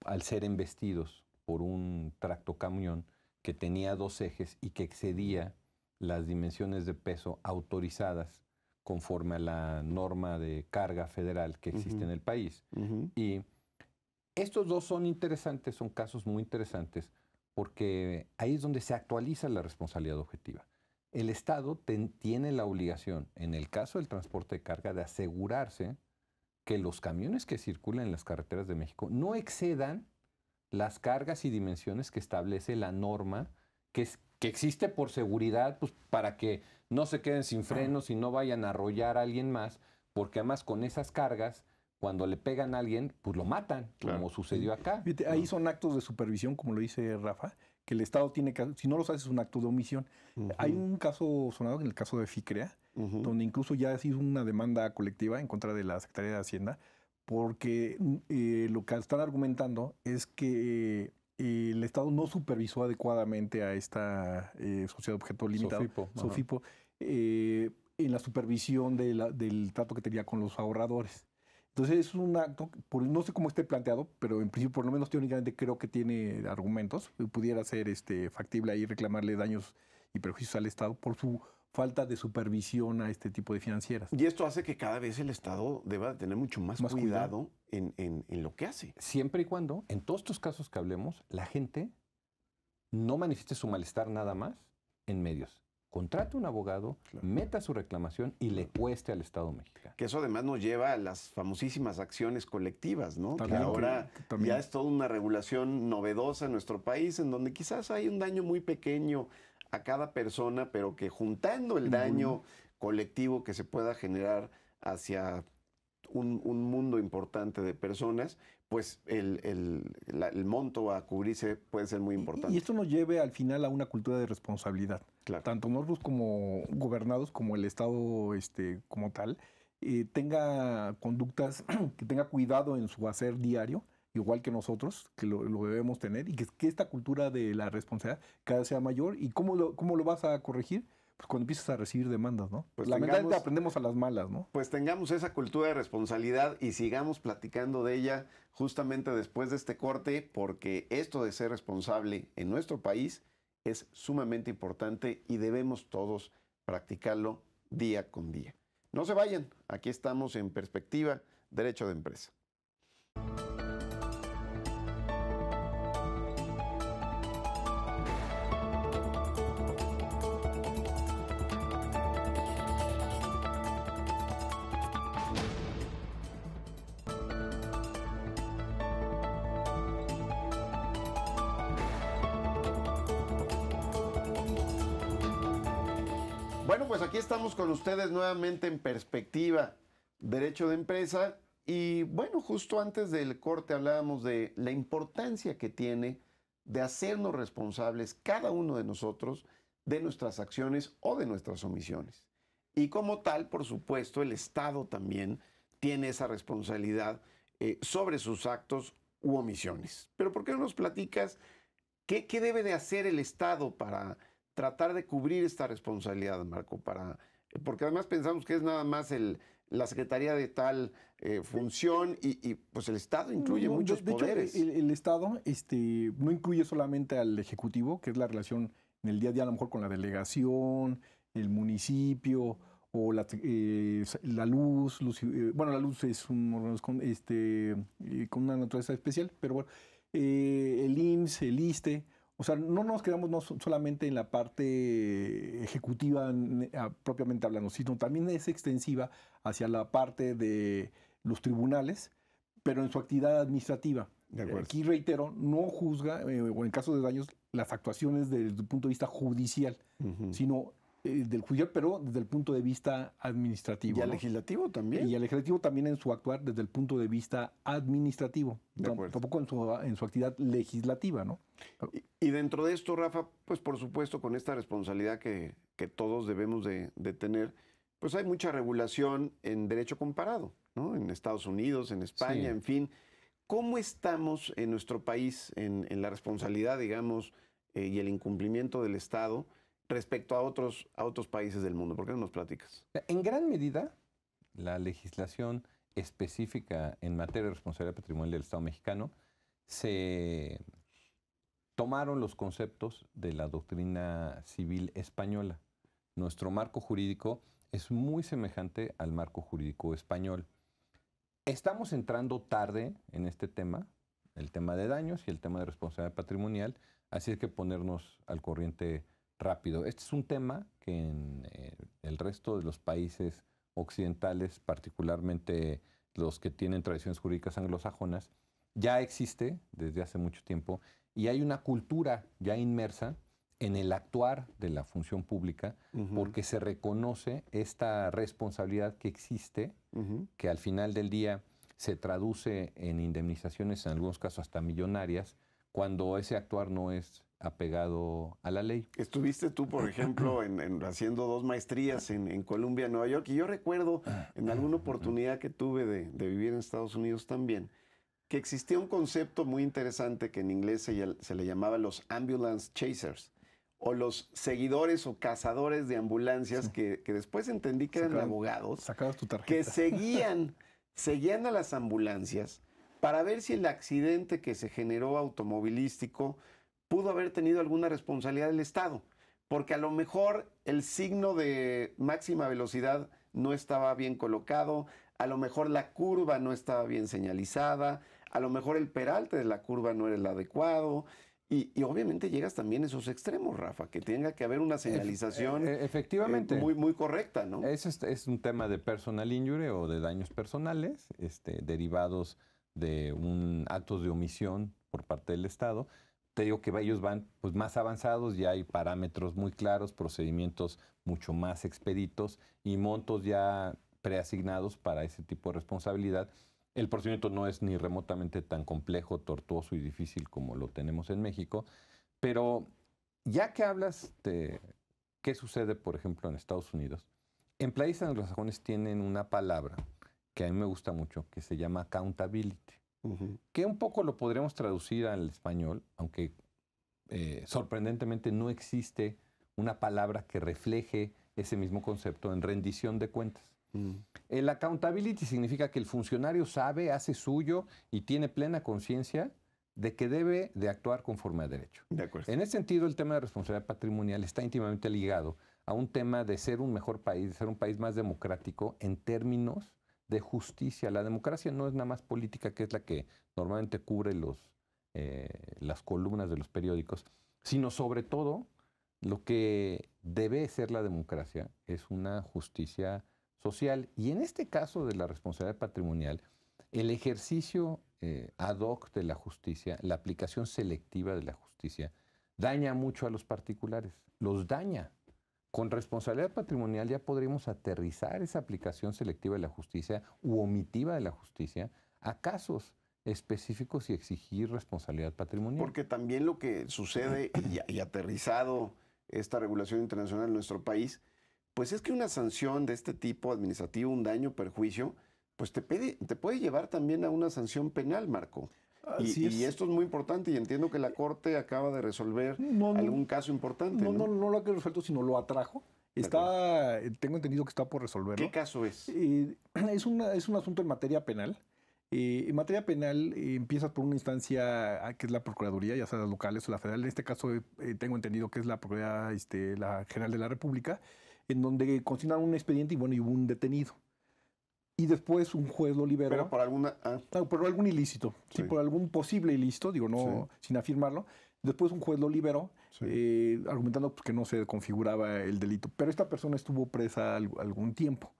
al ser embestidos por un tractocamión que tenía 2 ejes y que excedía las dimensiones de peso autorizadas conforme a la norma de carga federal que existe en el país. Y estos dos son interesantes, son casos muy interesantes, porque ahí es donde se actualiza la responsabilidad objetiva. El Estado tiene la obligación, en el caso del transporte de carga, de asegurarse que los camiones que circulan en las carreteras de México no excedan las cargas y dimensiones que establece la norma que existe por seguridad, pues para que no se queden sin frenos y no vayan a arrollar a alguien más, porque además con esas cargas, cuando le pegan a alguien, pues lo matan, Claro. como sucedió acá. Fíjate, ahí son actos de supervisión, como lo dice Rafa, que el Estado tiene que, si no los hace, es un acto de omisión. Hay un caso sonado, en el caso de FICREA, donde incluso ya se hizo una demanda colectiva en contra de la Secretaría de Hacienda, porque lo que están argumentando es que el Estado no supervisó adecuadamente a esta sociedad de objeto limitado, Sofipo, ajá. Sofipo, en la supervisión del trato que tenía con los ahorradores. Entonces es un acto, no sé cómo esté planteado, pero en principio, por lo menos teóricamente, creo que tiene argumentos. Pudiera ser factible ahí reclamarle daños y perjuicios al Estado por su falta de supervisión a este tipo de financieras. Y esto hace que cada vez el Estado deba tener mucho más cuidado en lo que hace. Siempre y cuando, en todos estos casos que hablemos, la gente no manifieste su malestar nada más en medios. Contrate un abogado, meta su reclamación y le cueste al Estado mexicano. Que eso además nos lleva a las famosísimas acciones colectivas, ¿no? También, que ahora que también. ya es toda una regulación novedosa en nuestro país, en donde quizás hay un daño muy pequeño a cada persona, pero que juntando el daño colectivo que se pueda generar hacia un mundo importante de personas, pues el monto a cubrirse puede ser muy importante. Y esto nos lleve al final a una cultura de responsabilidad. Claro. Tanto nosotros como gobernados, como el Estado como tal, tenga conductas, que tenga cuidado en su hacer diario, igual que nosotros, que lo debemos tener, y que esta cultura de la responsabilidad cada vez sea mayor. ¿Y cómo lo vas a corregir? Pues cuando empiezas a recibir demandas, ¿no? Pues lamentablemente aprendemos a las malas, ¿no? Pues tengamos esa cultura de responsabilidad y sigamos platicando de ella justamente después de este corte, porque esto de ser responsable en nuestro país es sumamente importante y debemos todos practicarlo día con día. No se vayan, aquí estamos en Perspectiva, Derecho de Empresa. Bueno, pues aquí estamos con ustedes nuevamente en Perspectiva, Derecho de Empresa. Y bueno, justo antes del corte hablábamos de la importancia que tiene de hacernos responsables cada uno de nosotros de nuestras acciones o de nuestras omisiones. Y como tal, por supuesto, el Estado también tiene esa responsabilidad sobre sus actos u omisiones. Pero ¿por qué no nos platicas qué debe de hacer el Estado para tratar de cubrir esta responsabilidad, Marco? Porque además pensamos que es nada más la Secretaría de tal función y pues el Estado incluye muchos poderes. De hecho, el Estado no incluye solamente al Ejecutivo, que es la relación en el día a día a lo mejor con la delegación, el municipio o la luz. Bueno, la luz es un órgano con una naturaleza especial, pero bueno, el IMSS, el ISSSTE. O sea, no nos quedamos solamente en la parte ejecutiva propiamente hablando, sino también es extensiva hacia la parte de los tribunales, pero en su actividad administrativa. De acuerdo. Aquí reitero, no juzga, o en caso de daños, las actuaciones desde el punto de vista judicial, sino del judicial, pero desde el punto de vista administrativo. Y al legislativo también. Y al legislativo también en su actuar desde el punto de vista administrativo, tampoco en su actividad legislativa, ¿no? Y dentro de esto, Rafa, pues por supuesto con esta responsabilidad que todos debemos de tener, pues hay mucha regulación en derecho comparado, ¿no? En Estados Unidos, en España, Sí. en fin. ¿Cómo estamos en nuestro país en la responsabilidad, digamos, y el incumplimiento del Estado respecto a otros países del mundo? ¿Por qué no nos platicas? En gran medida, la legislación específica en materia de responsabilidad patrimonial del Estado mexicano se tomaron los conceptos de la doctrina civil española. Nuestro marco jurídico es muy semejante al marco jurídico español. Estamos entrando tarde en este tema, el tema de daños y el tema de responsabilidad patrimonial, así es que ponernos al corriente rápido. Este es un tema que en el resto de los países occidentales, particularmente los que tienen tradiciones jurídicas anglosajonas, ya existe desde hace mucho tiempo y hay una cultura ya inmersa en el actuar de la función pública porque se reconoce esta responsabilidad que existe, que al final del día se traduce en indemnizaciones, en algunos casos hasta millonarias, cuando ese actuar no es apegado a la ley. Estuviste tú, por ejemplo, haciendo 2 maestrías en Columbia, Nueva York, y yo recuerdo en alguna oportunidad que tuve de vivir en Estados Unidos también, que existía un concepto muy interesante que en inglés se le llamaba los ambulance chasers, o los seguidores o cazadores de ambulancias, que después entendí que eran abogados, Sacabas tu tarjeta. que seguían a las ambulancias para ver si el accidente que se generó automovilístico pudo haber tenido alguna responsabilidad del Estado, porque a lo mejor el signo de máxima velocidad no estaba bien colocado, a lo mejor la curva no estaba bien señalizada, a lo mejor el peralte de la curva no era el adecuado, y obviamente llegas también a esos extremos, Rafa, que tenga que haber una señalización efectivamente. muy, muy correcta, ¿no? Es un tema de personal injury o de daños personales derivados de actos de omisión por parte del Estado. Te digo que ellos van pues, más avanzados, ya hay parámetros muy claros, procedimientos mucho más expeditos y montos ya preasignados para ese tipo de responsabilidad. El procedimiento no es ni remotamente tan complejo, tortuoso y difícil como lo tenemos en México, pero ya que hablas de qué sucede, por ejemplo, en Estados Unidos, en países anglosajones tienen una palabra que a mí me gusta mucho, que se llama accountability, que un poco lo podríamos traducir al español, aunque sorprendentemente no existe una palabra que refleje ese mismo concepto en rendición de cuentas. El accountability significa que el funcionario sabe, hace suyo y tiene plena conciencia de que debe de actuar conforme a derecho. De acuerdo. En ese sentido, el tema de responsabilidad patrimonial está íntimamente ligado a un tema de ser un mejor país, de ser un país más democrático en términos de justicia. La democracia no es nada más política, que es la que normalmente cubre las columnas de los periódicos, sino sobre todo lo que debe ser la democracia es una justicia social. Y en este caso de la responsabilidad patrimonial, el ejercicio ad hoc de la justicia, la aplicación selectiva de la justicia, daña mucho a los particulares, los daña. Con responsabilidad patrimonial ya podríamos aterrizar esa aplicación selectiva de la justicia u omitiva de la justicia a casos específicos y exigir responsabilidad patrimonial. Porque también lo que sucede y aterrizado esta regulación internacional en nuestro país, pues es que una sanción de este tipo administrativo, un daño, perjuicio, pues te puede llevar también a una sanción penal, Marco. Y esto es muy importante y entiendo que la Corte acaba de resolver algún caso importante. No lo ha resuelto, sino lo atrajo. Tengo entendido que está por resolverlo. ¿Qué caso es? Es un asunto en materia penal. En materia penal empiezas por una instancia que es la Procuraduría, ya sea las locales o la federal. En este caso tengo entendido que es la Procuraduría la General de la República, en donde consignaron un expediente y hubo un detenido. Y después un juez lo liberó. Pero por alguna... por algún ilícito. Sí, por algún posible ilícito, sin afirmarlo. Después un juez lo liberó, argumentando que no se configuraba el delito. Pero esta persona estuvo presa algún tiempo.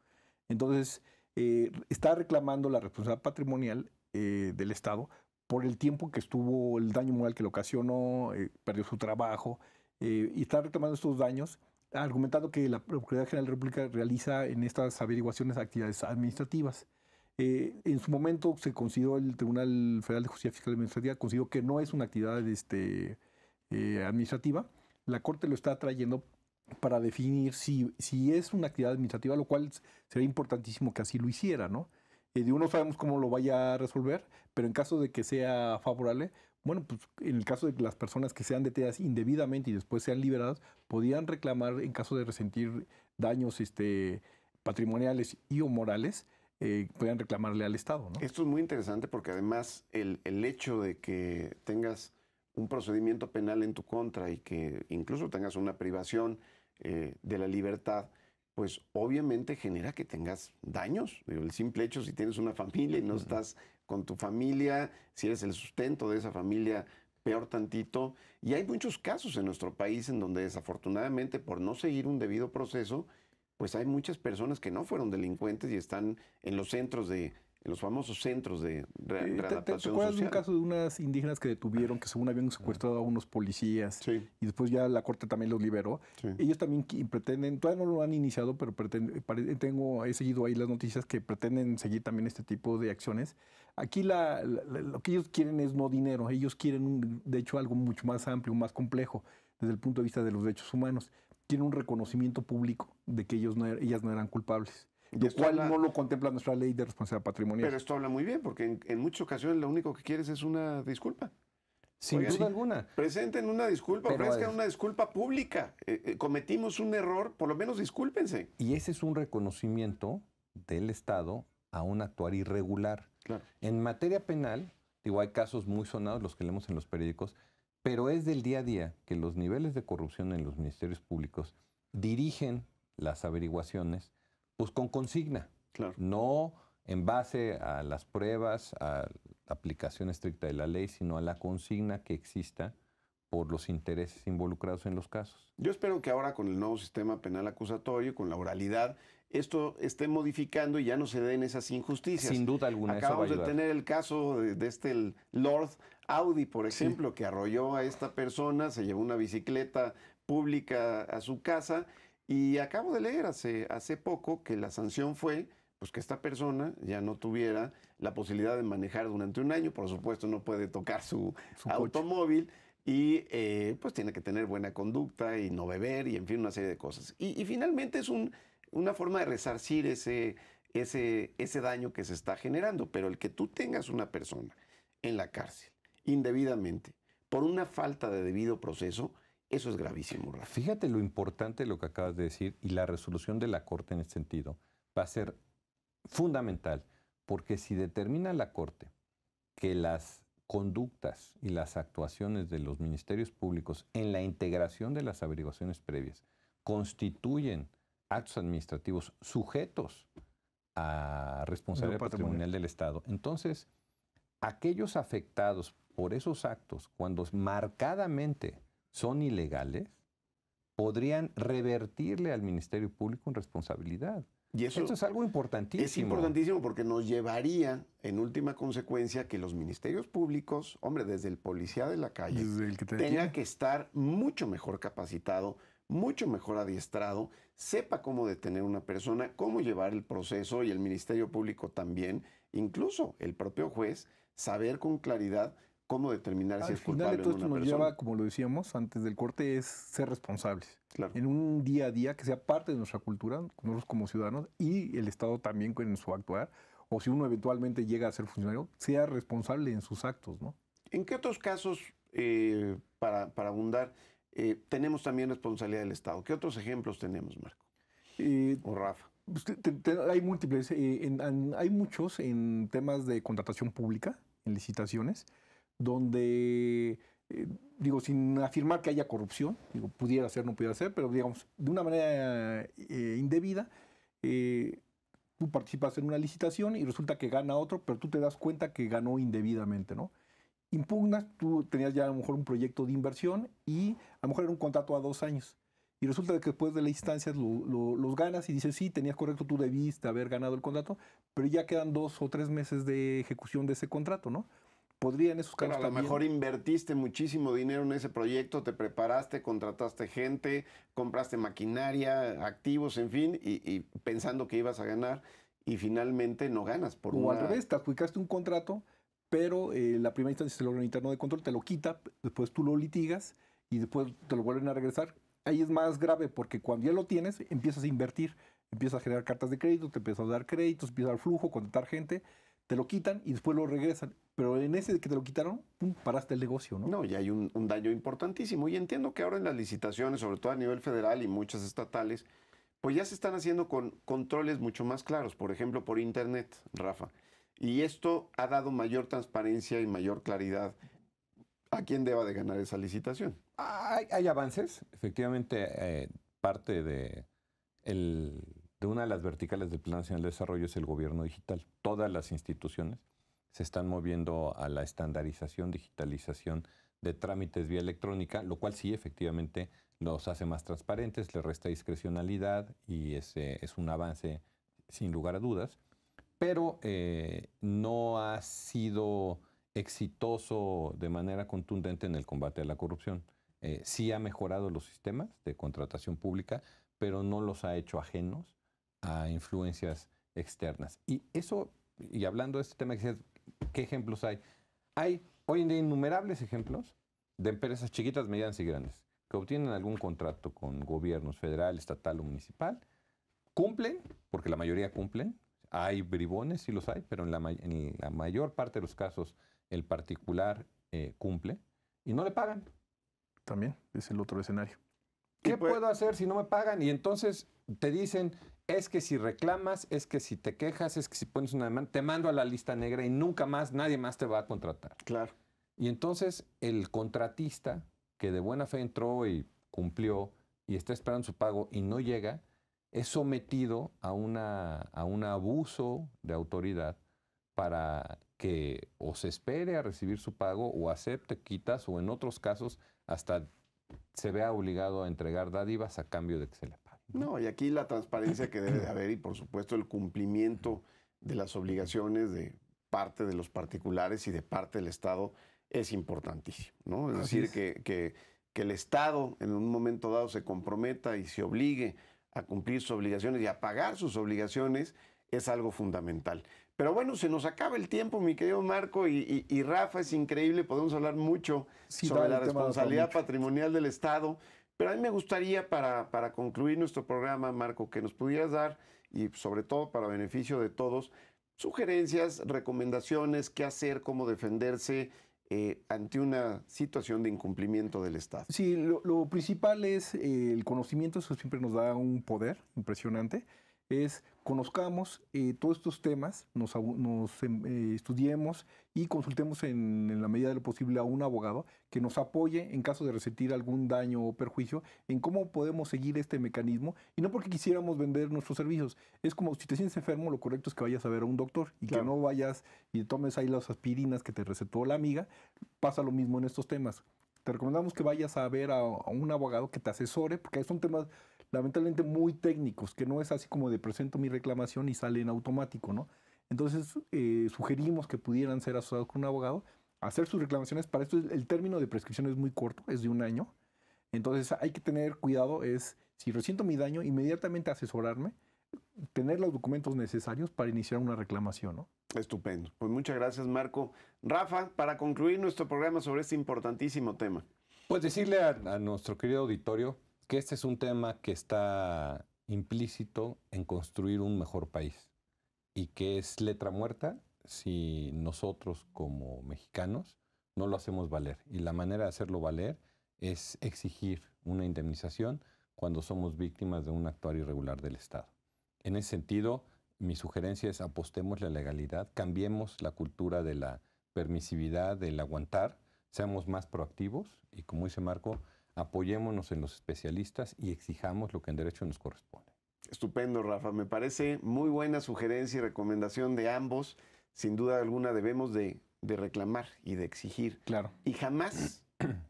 Entonces, está reclamando la responsabilidad patrimonial del Estado por el tiempo que estuvo, el daño moral que le ocasionó, perdió su trabajo, y está reclamando estos daños, argumentando que la Procuraduría General de la República realiza en estas averiguaciones actividades administrativas. En su momento se consideró, el Tribunal Federal de Justicia Fiscal y Administrativa consideró que no es una actividad administrativa. La Corte lo está trayendo para definir si es una actividad administrativa, lo cual sería importantísimo que así lo hiciera, ¿no? No sabemos cómo lo vaya a resolver, pero en caso de que sea favorable, bueno, pues en el caso de que las personas que sean detenidas indebidamente y después sean liberadas, podrían reclamar en caso de resentir daños patrimoniales y o morales, podrían reclamarle al Estado, ¿no? Esto es muy interesante porque además el hecho de que tengas un procedimiento penal en tu contra y que incluso tengas una privación de la libertad, pues obviamente genera que tengas daños. El simple hecho, si tienes una familia y no estás con tu familia, si eres el sustento de esa familia, peor tantito. Y hay muchos casos en nuestro país en donde desafortunadamente por no seguir un debido proceso, pues hay muchas personas que no fueron delincuentes y están en los centros en los famosos centros de readaptación ¿Te acuerdas de un social? caso de unas indígenas que detuvieron, que según habían secuestrado a unos policías, Sí. y después ya la Corte también los liberó? Sí. Ellos también pretenden, todavía no lo han iniciado, pero he seguido ahí las noticias que pretenden seguir también este tipo de acciones. Aquí lo que ellos quieren es no dinero, ellos quieren, de hecho, algo mucho más amplio, más complejo, desde el punto de vista de los derechos humanos. Quieren un reconocimiento público de que ellas no eran culpables. Lo cual no lo contempla nuestra ley de responsabilidad patrimonial. Pero esto habla muy bien, porque en muchas ocasiones lo único que quieres es una disculpa. Sin duda alguna. Presenten una disculpa, ofrezcan una disculpa pública. Cometimos un error, por lo menos discúlpense. Y ese es un reconocimiento del Estado a un actuar irregular. Claro. En materia penal, hay casos muy sonados, los que leemos en los periódicos, pero es del día a día que los niveles de corrupción en los ministerios públicos dirigen las averiguaciones pues con consigna, Claro. no en base a las pruebas, a la aplicación estricta de la ley, sino a la consigna que exista por los intereses involucrados en los casos. Yo espero que ahora con el nuevo sistema penal acusatorio, con la oralidad, esto esté modificando y ya no se den esas injusticias. Sin duda alguna, Acabamos eso va a de tener el caso de el Lord Audi, por ejemplo, que arrolló a esta persona, se llevó una bicicleta pública a su casa. Y acabo de leer hace poco que la sanción fue pues, que esta persona ya no tuviera la posibilidad de manejar durante un año. Por supuesto, no puede tocar su automóvil y pues tiene que tener buena conducta y no beber y en fin, una serie de cosas. Y finalmente es una forma de resarcir ese daño que se está generando. Pero el que tú tengas una persona en la cárcel indebidamente por una falta de debido proceso, eso es gravísimo, Rafa. Fíjate lo importante de lo que acabas de decir y la resolución de la Corte en este sentido va a ser fundamental, porque si determina la Corte que las conductas y las actuaciones de los ministerios públicos en la integración de las averiguaciones previas constituyen actos administrativos sujetos a responsabilidad patrimonial del Estado. Entonces, aquellos afectados por esos actos, cuando marcadamente son ilegales, podrían revertirle al Ministerio Público en responsabilidad. Y esto es algo importantísimo. Es importantísimo porque nos llevaría, en última consecuencia, que los ministerios públicos, hombre, desde el policía de la calle, tenga que estar mucho mejor capacitado, mucho mejor adiestrado, sepa cómo detener a una persona, cómo llevar el proceso, y el Ministerio Público también, incluso el propio juez, saber con claridad cómo determinar si es culpable o no. Al final de todo esto nos lleva, como lo decíamos antes del corte, es ser responsables. Claro. En un día a día que sea parte de nuestra cultura, nosotros como ciudadanos, y el Estado también en su actuar, o si uno eventualmente llega a ser funcionario, sea responsable en sus actos, ¿no? ¿En qué otros casos, para abundar, tenemos también responsabilidad del Estado? ¿Qué otros ejemplos tenemos, Marco? O Rafa. Hay múltiples. Hay muchos en temas de contratación pública, en licitaciones, donde, sin afirmar que haya corrupción, pudiera ser, no pudiera ser, pero digamos, de una manera indebida, tú participas en una licitación y resulta que gana otro, pero tú te das cuenta que ganó indebidamente, ¿no? Impugnas, tú tenías ya a lo mejor un proyecto de inversión y a lo mejor era un contrato a 2 años. Y resulta que después de las instancias los ganas y dices, sí, tenías correcto, tú debiste haber ganado el contrato, pero ya quedan 2 o 3 meses de ejecución de ese contrato, ¿no? Podría en esos casos Pero a lo mejor invertiste muchísimo dinero en ese proyecto, te preparaste, contrataste gente, compraste maquinaria, activos, en fin, y pensando que ibas a ganar, y finalmente no ganas. Al revés, te adjudicaste un contrato, pero la primera instancia es el órgano interno de control, te lo quita, después tú lo litigas y después te lo vuelven a regresar. Ahí es más grave porque cuando ya lo tienes, empiezas a invertir, empiezas a generar cartas de crédito, te empiezas a dar créditos, empiezas a dar flujo, contratar gente, te lo quitan y después lo regresan. Pero en ese que te lo quitaron, ¡pum!, paraste el negocio, ¿no? No, y hay un daño importantísimo. Y entiendo que ahora en las licitaciones, sobre todo a nivel federal y muchas estatales, pues ya se están haciendo con controles mucho más claros, por ejemplo, por Internet, Rafa. Y esto ha dado mayor transparencia y mayor claridad a quién deba de ganar esa licitación. Hay avances, efectivamente, parte de una de las verticales del Plan Nacional de Desarrollo es el gobierno digital. Todas las instituciones se están moviendo a la estandarización, digitalización de trámites vía electrónica, lo cual sí, efectivamente, los hace más transparentes, le resta discrecionalidad y es un avance sin lugar a dudas, pero no ha sido exitoso de manera contundente en el combate a la corrupción. Sí ha mejorado los sistemas de contratación pública, pero no los ha hecho ajenos a influencias externas. Y eso, y hablando de este tema, ¿qué ejemplos hay? Hay hoy en día innumerables ejemplos de empresas chiquitas, medianas y grandes que obtienen algún contrato con gobiernos federal, estatal o municipal, cumplen, porque la mayoría cumplen, hay bribones, sí los hay, pero en la mayor parte de los casos el particular cumple y no le pagan. También es el otro escenario. ¿Qué puedo hacer si no me pagan? Y entonces te dicen, es que si reclamas, es que si te quejas, es que si pones una demanda, te mando a la lista negra y nunca más, nadie más te va a contratar. Claro. Y entonces el contratista que de buena fe entró y cumplió y está esperando su pago y no llega, es sometido a un abuso de autoridad para que o se espere a recibir su pago o acepte quitas o en otros casos hasta se vea obligado a entregar dádivas a cambio de que se le pague. No, y aquí la transparencia que debe de haber y por supuesto el cumplimiento de las obligaciones de parte de los particulares y de parte del Estado es importantísimo, ¿no? Es decir, que el Estado en un momento dado se comprometa y se obligue a cumplir sus obligaciones y a pagar sus obligaciones es algo fundamental. Pero bueno, se nos acaba el tiempo, mi querido Marco, y Rafa, es increíble, podemos hablar mucho sobre la responsabilidad patrimonial del Estado, pero a mí me gustaría para concluir nuestro programa, Marco, que nos pudieras dar, y sobre todo para beneficio de todos, sugerencias, recomendaciones, qué hacer, cómo defenderse ante una situación de incumplimiento del Estado. Sí, lo principal es el conocimiento, eso siempre nos da un poder impresionante. es conozcamos todos estos temas, estudiemos y consultemos en la medida de lo posible a un abogado que nos apoye en caso de resentir algún daño o perjuicio en cómo podemos seguir este mecanismo, y no porque quisiéramos vender nuestros servicios. Es como si te sientes enfermo, lo correcto es que vayas a ver a un doctor y Claro. que no vayas y tomes ahí las aspirinas que te recetó la amiga. Pasa lo mismo en estos temas. Te recomendamos que vayas a ver a un abogado que te asesore, porque son temas lamentablemente muy técnicos, que no es así como de presento mi reclamación y sale en automático, ¿no? Entonces, sugerimos que pudieran ser asesorados con un abogado, hacer sus reclamaciones. Para esto el término de prescripción es muy corto, es de 1 año. Entonces, hay que tener cuidado, si resiento mi daño, inmediatamente asesorarme, tener los documentos necesarios para iniciar una reclamación, ¿no? Estupendo. Pues muchas gracias, Marco. Rafa, para concluir nuestro programa sobre este importantísimo tema. Pues decirle a nuestro querido auditorio que este es un tema que está implícito en construir un mejor país y que es letra muerta si nosotros como mexicanos no lo hacemos valer. Y la manera de hacerlo valer es exigir una indemnización cuando somos víctimas de un actuar irregular del Estado. En ese sentido, mi sugerencia es apostemos la legalidad, cambiemos la cultura de la permisividad, del aguantar, seamos más proactivos y, como dice Marco, apoyémonos en los especialistas y exijamos lo que en derecho nos corresponde. Estupendo, Rafa. Me parece muy buena sugerencia y recomendación de ambos. Sin duda alguna debemos de reclamar y de exigir. Claro. Y jamás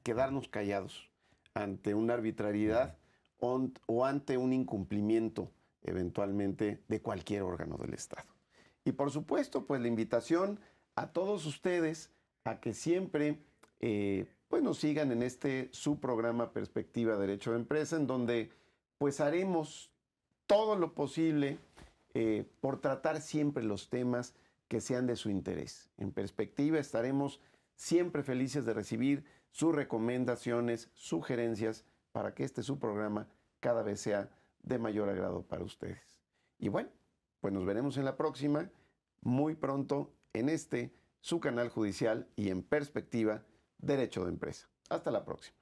quedarnos callados ante una arbitrariedad o ante un incumplimiento eventualmente de cualquier órgano del Estado. Y por supuesto, pues la invitación a todos ustedes a que siempre pues nos sigan en su programa Perspectiva Derecho de Empresa, en donde pues haremos todo lo posible por tratar siempre los temas que sean de su interés. En Perspectiva estaremos siempre felices de recibir sus recomendaciones, sugerencias, para que su programa cada vez sea de mayor agrado para ustedes. Y bueno, pues nos veremos en la próxima, muy pronto, en su canal judicial y en Perspectiva Derecho de Empresa. Hasta la próxima.